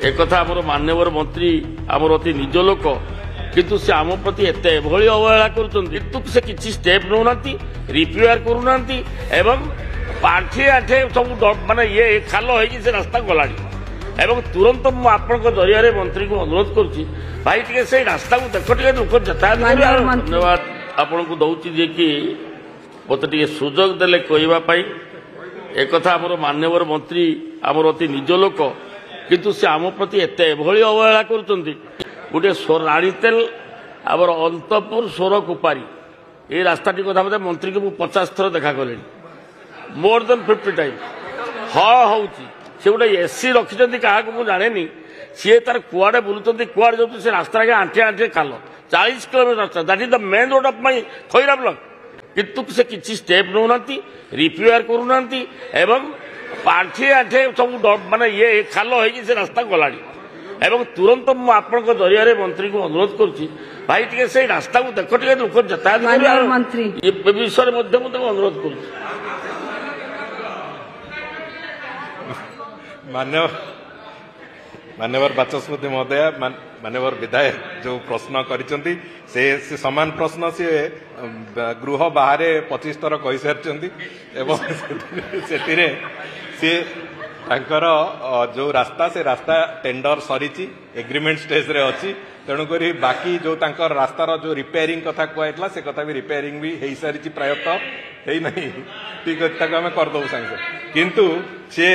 एक आमर मान्यवर मंत्री आमर अति निज लोक किंतु से आम प्रति एत अवहेला कर किसी स्टेप नौना रिपेयर करूना पाठे आठे सब माने ये खाल हो रास्ता गला तुरंत मुझे जरिया मंत्री को अनुरोध करुच्ची भाई टे से रास्ता को देख टे लोक यातायात धन्यवाद आपन को दौची जे कि मत टे सुजोग देले कहवाई एक आमर मान्यवर मंत्री आमर अति निज लोक किंतु से आम प्रति एत अवहेला कर गोटे राणीतेल आमर अंतपुर सोर कुपारी ये रास्ताटी कथा मत मंत्री को 50 थर देखा कले मोर देन 50 टाइम हाँ हूँ सी गोटे एसी रखिंट क्या मुझे जाने सी तार कुआड़े बुलूँ कुआड़े जाऊँ से रास्ता आंठे आंठे खाल 40 किलोमीटर रास्ता that is the main road of my Khaira block किंतु से किसी स्टेप नौना रिपेयर करूना पाठे आठे सब माने ये खाल हो रास्ता गला तुरंत मुझे जरिया मंत्री को अनुरोध करुच्ची भाई टे से रास्ता को देख टे लोक यातायात मंत्री विषय मुझे अनुरोध कर मान्यवर बाचस्पति महोदय मान्यवर विधायक जो प्रश्न करिसेंती से समान प्रश्न सी गृह बाहर 25 थर कही सारी से जो रास्ता से रास्ता टेंडर सरी एग्रीमेंट स्टेज रे अच्छी तेणुक बाकी जो रास्तार जो रिपेयरिंग कथा कहला से कथा भी रिपेयरिंग भी हो सारी प्रायतः है नहीं ठीक अच्छे आम करदे सागे किंतु सी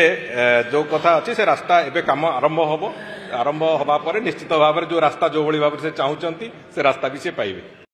जो कथा अच्छी से रास्ता एवं काम आरंभ हवा पर निश्चित भाव में जो रास्ता जो भाव से चाहूँ से रास्ता भी सी पाइबे।